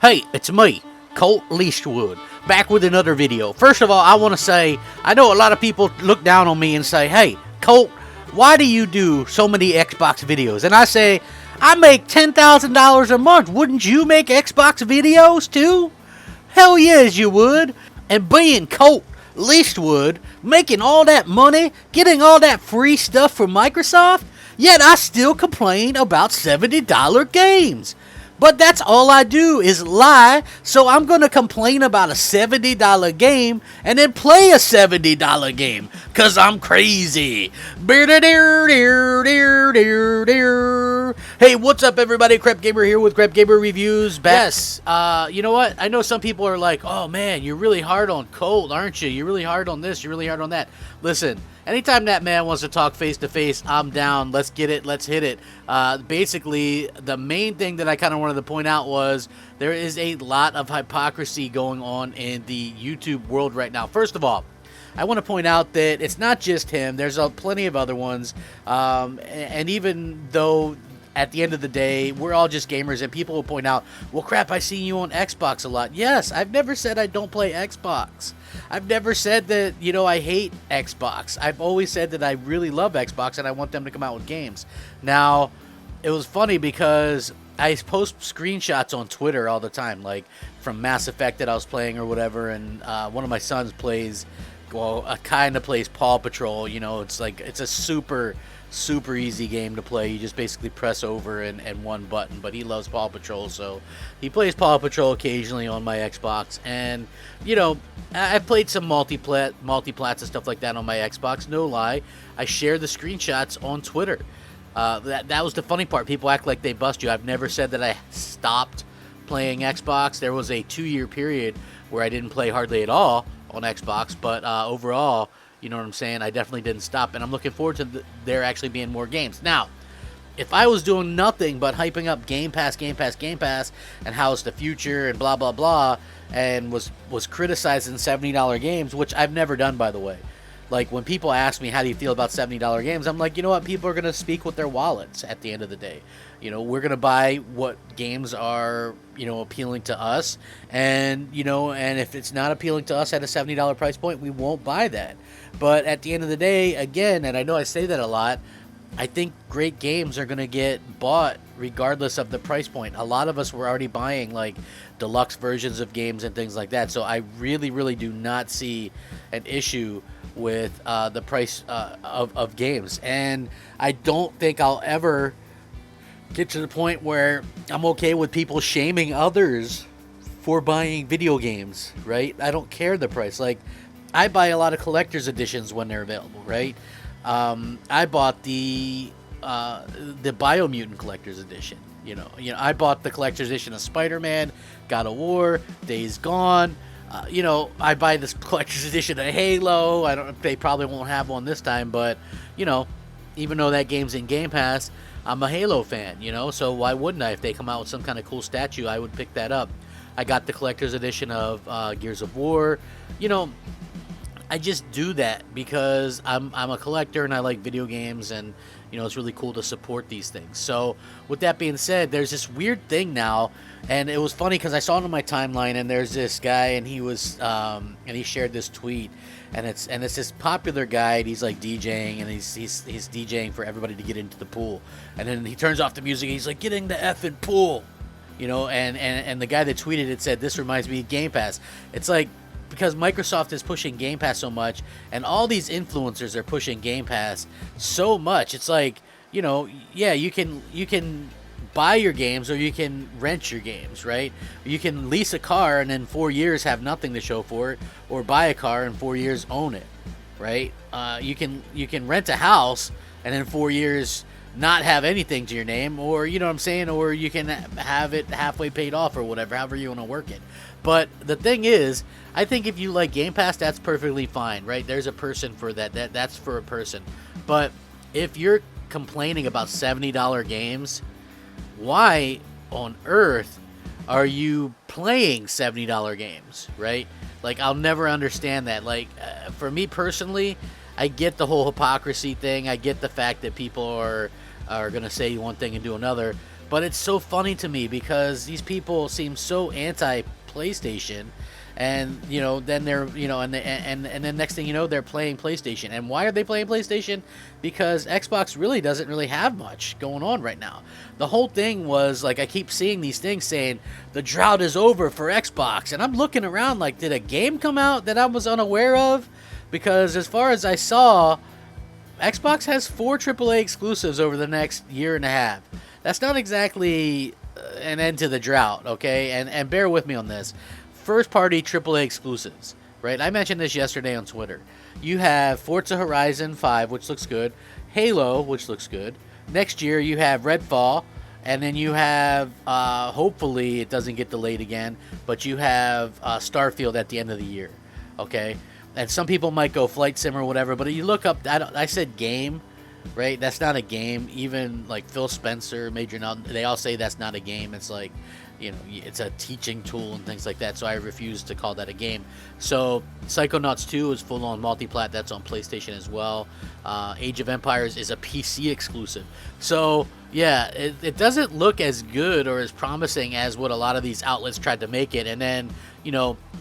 Hey, it's me, Colt Eastwood, back with another video. First of all, I want to say, I know a lot of people look down on me and say, hey, Colt, why do you do so many Xbox videos? And I say, I make $10,000 a month. Wouldn't you make Xbox videos too? Hell yes, you would. And being Colt Eastwood, making all that money, getting all that free stuff from Microsoft, yet I still complain about $70 games. But that's all I do is lie, so I'm going to complain about a $70 game and then play a $70 game, because I'm crazy. Hey, what's up everybody? Crapgamer here with Crapgamer Reviews. Yes, you know what? I know some people are like, oh man, you're really hard on Colt, aren't you? You're really hard on this, you're really hard on that. Listen, anytime that man wants to talk face to face, I'm down. Let's get it. Let's hit it. Basically, the main thing that I kind of wanted to point out was there is a lot of hypocrisy going on in the YouTube world right now. First of all, I want to point out that it's not just him. There's plenty of other ones. And even though at the end of the day, we're all just gamers, and people will point out, well, crap, I see you on Xbox a lot. Yes, I've never said I don't play Xbox. I've never said that, you know, I hate Xbox. I've always said that I really love Xbox and I want them to come out with games. Now, it was funny because I post screenshots on Twitter all the time, like from Mass Effect that I was playing or whatever, and one of my sons plays, well, kind of plays Paw Patrol. You know, it's like, it's a super easy game to play. You just basically press over and one button, but he loves Paw Patrol, so he plays Paw Patrol occasionally on my Xbox. And you know, I've played some multiplats and stuff like that on my Xbox. No lie, I share the screenshots on Twitter. That was the funny part. People act like they bust you. I've never said that I stopped playing Xbox. There was a 2-year period where I didn't play hardly at all on Xbox, but overall, you know what I'm saying, I definitely didn't stop, and I'm looking forward to there actually being more games. Now, if I was doing nothing but hyping up Game Pass, and how it's the future and blah, blah, blah, and was criticizing $70 games, which I've never done, by the way. Like, when people ask me, how do you feel about $70 games, I'm like, you know what, people are going to speak with their wallets at the end of the day. You know, we're going to buy what games are, you know, appealing to us, and, you know, and if it's not appealing to us at a $70 price point, we won't buy that. But at the end of the day, again, and I know I say that a lot, I think great games are going to get bought regardless of the price point. A lot of us were already buying, like, deluxe versions of games and things like that, so I really, really do not see an issue with the price of games. And I don't think I'll ever get to the point where I'm okay with people shaming others for buying video games, right? I don't care the price. Like, I buy a lot of collector's editions when they're available, right? I bought the Biomutant collector's edition. You know, I bought the collector's edition of Spider-Man, God of War, Days Gone. You know, I buy this collector's edition of Halo. They probably won't have one this time, but you know, even though that game's in Game Pass, I'm a Halo fan, you know, so why wouldn't I? If they come out with some kind of cool statue, I would pick that up. I got the collector's edition of Gears of War. You know, I just do that because I'm a collector and I like video games, and you know, it's really cool to support these things. So with that being said, there's this weird thing now, and it was funny because I saw it on my timeline, and there's this guy, and he was and he shared this tweet, and it's this popular guy, and he's like DJing, and he's DJing for everybody to get into the pool, and then he turns off the music, and he's like, get in the effing pool, you know, and the guy that tweeted it said, this reminds me of Game Pass. It's like, because Microsoft is pushing Game Pass so much, and all these influencers are pushing Game Pass so much, it's like, you know, yeah, you can buy your games, or you can rent your games, right? You can lease a car and in 4 years have nothing to show for it, or buy a car and 4 years own it, right? You can rent a house and in 4 years not have anything to your name, or, you know what I'm saying, or you can have it halfway paid off or whatever, however you want to work it. But the thing is, I think if you like Game Pass, that's perfectly fine, right? There's a person for that. That's for a person. But if you're complaining about $70 games, why on earth are you playing $70 games, right? Like, I'll never understand that. Like, for me personally, I get the whole hypocrisy thing. I get the fact that people are going to say one thing and do another. But it's so funny to me because these people seem so anti-PlayStation, and then they're and then next thing you know, they're playing PlayStation. And why are they playing PlayStation? Because Xbox really doesn't really have much going on right now. The whole thing was like, I keep seeing these things saying the drought is over for Xbox, and I'm looking around like, did a game come out that I was unaware of? Because as far as I saw, Xbox has 4 AAA exclusives over the next year and a half. That's not exactly an end to the drought, okay? And bear with me on this. First-party AAA exclusives, right? I mentioned this yesterday on Twitter. You have Forza Horizon 5, which looks good. Halo, which looks good. Next year, you have Redfall. And then you have, hopefully it doesn't get delayed again, but you have Starfield at the end of the year, okay? And some people might go Flight Sim or whatever, but you look up, I said game, right? That's not a game. Even like Phil Spencer, Major Nelson, they all say that's not a game. It's like, it's a teaching tool and things like that. So I refuse to call that a game. So Psychonauts 2 is full-on multi-plat. That's on PlayStation as well. Age of Empires is a PC exclusive. So yeah, it doesn't look as good or as promising as what a lot of these outlets tried to make it. And then,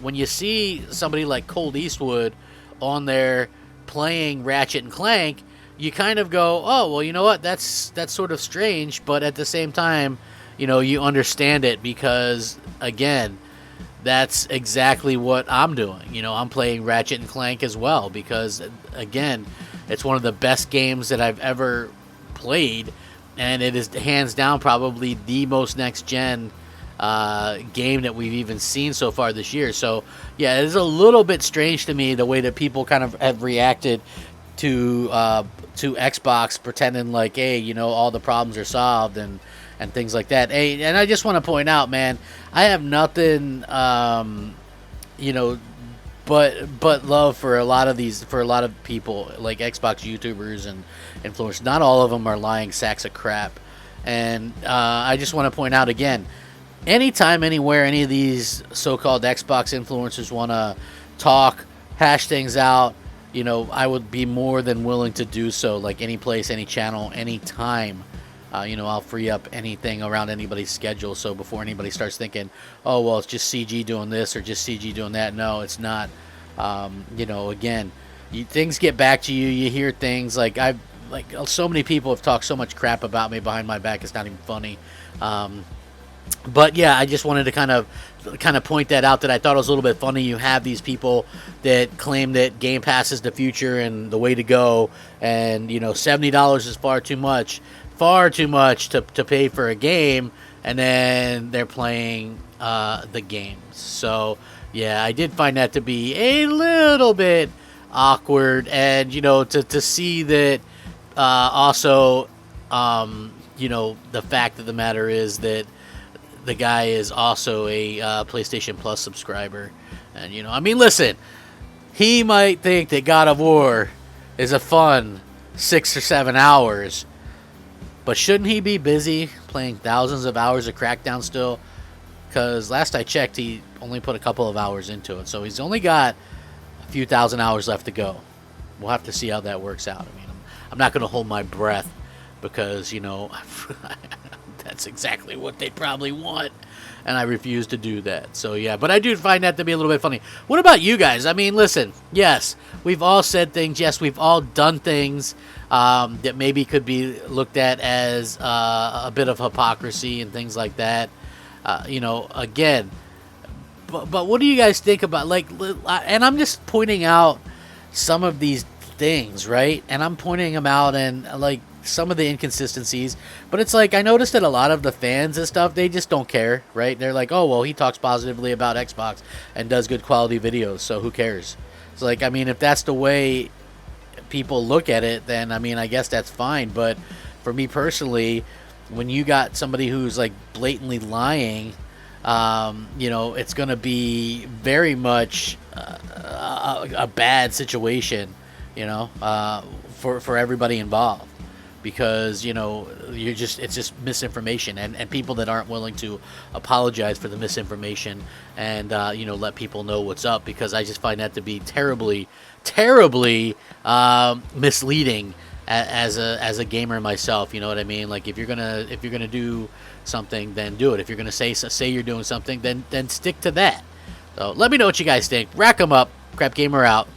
when you see somebody like Cold Eastwood on there playing Ratchet and Clank, you kind of go, oh, well, you know what? That's sort of strange, but at the same time, you understand it because, again, that's exactly what I'm doing. I'm playing Ratchet and Clank as well because, again, it's one of the best games that I've ever played, and it is hands down probably the most next-gen game that we've even seen so far this year. So, yeah, it's a little bit strange to me the way that people kind of have reacted to Xbox, pretending like, hey, all the problems are solved and things like that. Hey, and I just want to point out, man, I have nothing, but love for a lot of people like Xbox YouTubers and influencers. Not all of them are lying sacks of crap. And I just want to point out again, anytime, anywhere, any of these so-called Xbox influencers want to talk, hash things out, I would be more than willing to do so. Like any place, any channel, any time. I'll free up anything around anybody's schedule. So before anybody starts thinking, oh, well, it's just CG doing this or just CG doing that. No, it's not. Again, things get back to you. You hear things like so many people have talked so much crap about me behind my back. It's not even funny. But yeah, I just wanted to kind of point that out, that I thought it was a little bit funny. You have these people that claim that Game Pass is the future and the way to go, and $70 is far too much to pay for a game, and then they're playing the games. So yeah, I did find that to be a little bit awkward, and to see that also the fact of the matter is that the guy is also a PlayStation Plus subscriber. And, listen, he might think that God of War is a fun 6 or 7 hours, but shouldn't he be busy playing thousands of hours of Crackdown still? Because last I checked, he only put a couple of hours into it. So he's only got a few thousand hours left to go. We'll have to see how that works out. I'm not going to hold my breath because, that's exactly what they probably want, and I refuse to do that. So yeah, but I do find that to be a little bit funny. What about you guys? Listen, yes, we've all said things. Yes, we've all done things that maybe could be looked at as a bit of hypocrisy and things like that. Again, but what do you guys think about, and I'm just pointing out some of these things, right? And I'm pointing them out and some of the inconsistencies, but it's like I noticed that a lot of the fans and stuff, they just don't care, right? They're like, oh, well, he talks positively about Xbox and does good quality videos, so who cares? It's like, if that's the way people look at it, then I guess that's fine. But for me personally, when you got somebody who's blatantly lying, it's going to be very much a bad situation, for everybody involved. Because it's just misinformation, and people that aren't willing to apologize for the misinformation and let people know what's up, because I just find that to be terribly misleading as a gamer myself. You know what I mean? Like if you're gonna do something, then do it. If you're going to say you're doing something, then stick to that. So let me know what you guys think. Rack 'em up. Crap Gamer out.